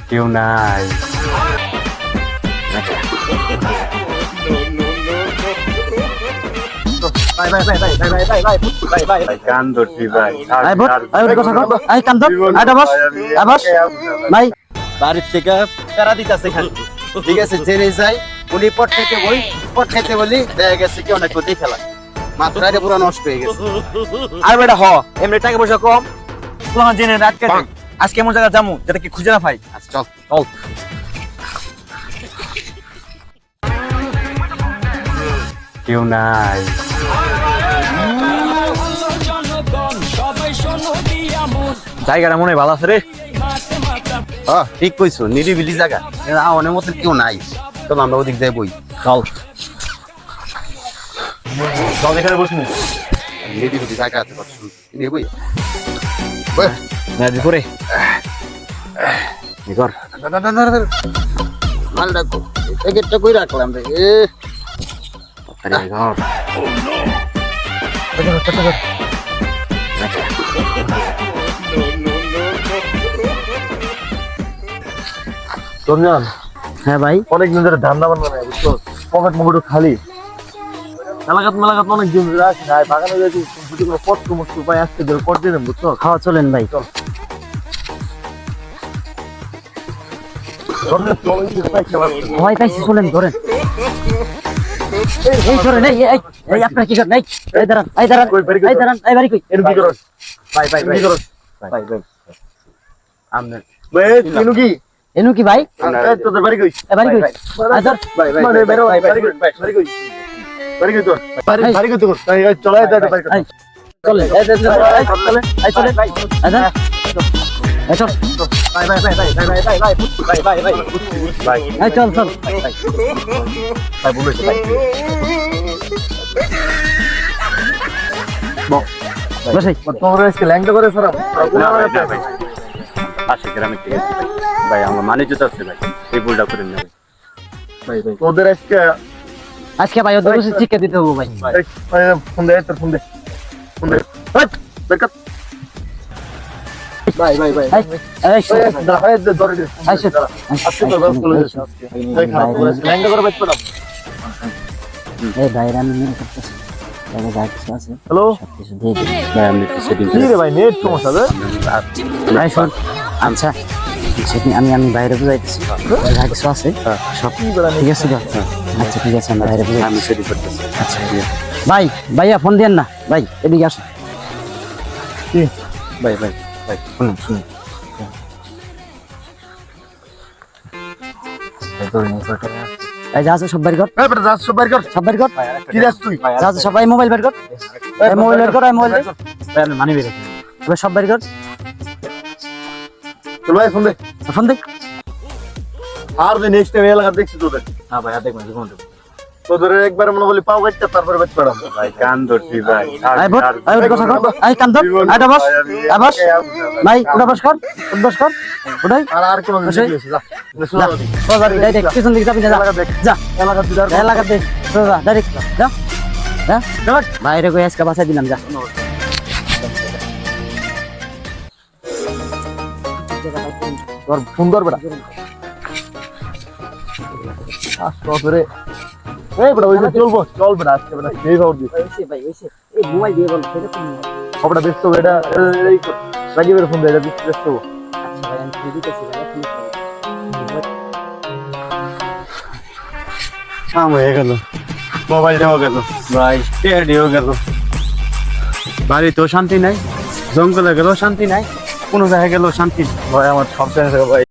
কেউ নাই। কান ধরছি ভাই। বাড়ির থেকে প্যারা দিতেছে খালি। ঠিক আছে, জেনে যাই উনি পট খাইতে বলি দেখা গেছে কি অনেক কোথায় ফেলা মাত্র আগে পুরো নষ্ট হয়ে গেছে। আর বেটা হ এমনি টাকা পয়সা কম তোমার জেনে আটকে দেয়। আজকে এমন জায়গা যাবো যেটা কি খুঁজে না পাই। আচ্ছা চল চল কেউ নাই। জায়গাটা মনে হয় ভালো আছে রে। হ্যাঁ ঠিক কইছো, নিরিবিলি জায়গা, অনেক মতো কেউ নাই। তবে আমরা ওদিক যাই বই। চল চল এখানে বসুন। নিরিবিলি জায়গা আছে বই। ম্যাচ করে কর মাল ডাকো প্যাকেটটা কই রাখলাম রে। রমজান হ্যাঁ ভাই, অনেকদিন ধরে ধান্দা বান্না নাই বুঝছো, পকেট মকেট খালি। মেলাঘাট অনেক দিন ধরে আসি না, বাগানে যাই দুটি করে পত্র মস্ত পাই, আজকে ধরে পট দিলাম বুঝছো। খাওয়া চলেন ভাই। চল ভয় পাইছি, চলেন ধরেন। এই ধরেন, এই আপনার কি করেন? এই দাঁড়ান, এই দাঁড়ান, এই দাঁড়ান, এই বাড়ি কই? এরকম কি করস ভাই? কি করস ভাই? আমনে ভাই কেন কি এনু কি ভাই? তোদের বাড়ি কই? এই বাড়ি কই? এই ধর মানে বেরো ভাই, বাড়ি কই? বাড়ি কই তোর? বাড়ি কই তোর? চলে আয় বাড়ি কই? চলে এই চলে এই চলে এই ধর এই চল ভাই এই চল চল ভাই বলেছে ভাই। বসে তোমরা আজকে ল্যাংটা করে সারা ভাই পাশে গ্রামে থেকে আসছি ভাই। ভাই আমার মানিজ্য আছে ভাই, এই ভুলটা করেন না ভাই। তোদের আজকে ভাই ওদের বসে চিকে দিতে হবে ভাই। ফোন দে তোর ফোন দে ভাই এই ধরে দে আইসো আজকে তো বাস চলে যাচ্ছে আজকে ল্যাংটা করে বাইতে পারলাম। এই ভাইরা আমি মেরে করতেছি তবে যা কিছু আছে হ্যালো সবকিছু দিয়ে দিই ভাই আমি সেটিং কি রে ভাই, নেট সমস্যা রে। ভাই শোন আচ্ছা সেদিন আমি বাইরে বুঝাইতেছি যা কিছু আছে সব ঠিক আছে তো? আচ্ছা ঠিক আছে, আমি বাইরে বুঝাই। আমি সেটিং করতেছি। আচ্ছা ভাই ভাইয়া ফোন দেন না ভাই, এদিকে আসুন। ভাই শুনুন এই যা আছে সব বাইর কর, এই বেটা যা সব বাইর কর। সব বাইর কর। কি যাস তুই? যা আছে সবাই মোবাইল বের কর, এই মোবাইল বের কর, এই মোবাইল বের কর। ভাই আমি মানি বের এবার সব বাইর কর, তোর ভাই ফোন দে। ফোন দে। আর যে নেক্সট টাইম এলাকা দেখছি তোদের। হ্যাঁ ভাই দেখবেন জীবন তোদের একবার মনে বলি পাও কাটতে তারপরে বাইতে পারলাম। ভাই কান ধরছি ভাই। আই বট আই ওর কথা কর, আই কান ধর, আইটা বস, আই বস ভাই, ওটা বস কর, বস কর ওটাই। আর কোন দিন দিয়েছিস যা যা সোজা ডাইরেক্ট পিছন দিকে যাবি না, যা যা এলাকা তুই আর এলাকা দে, সোজা ডাইরেক্ট যা যা বাইরে কই আজকে বাঁচাই দিলাম, যা। তোর সুন্দর বেটা আসরে এই বেটা ওই যে চল বেটা আজকে বেটা সেই খবর দিস ভাই ওইসে এই মোবাইল দিয়ে বল সেটা কোন মোবাইল? খবরটা ব্যস্ত বেটা এই রাজীবের ফোন দে, এটা ব্যস্ত। আচ্ছা ভাই আমি ফ্রি দিতেছি ভাই, ফোন কাম হয়ে গেল, মোবাইলটাও গেল ভাই, টেডিও গেল, বাড়িতেও শান্তি নাই, জঙ্গলে গেলেও শান্তি নাই, কোনো জায়গায় গেলেও শান্তি। ভাই আমার সব জায়গা ভাই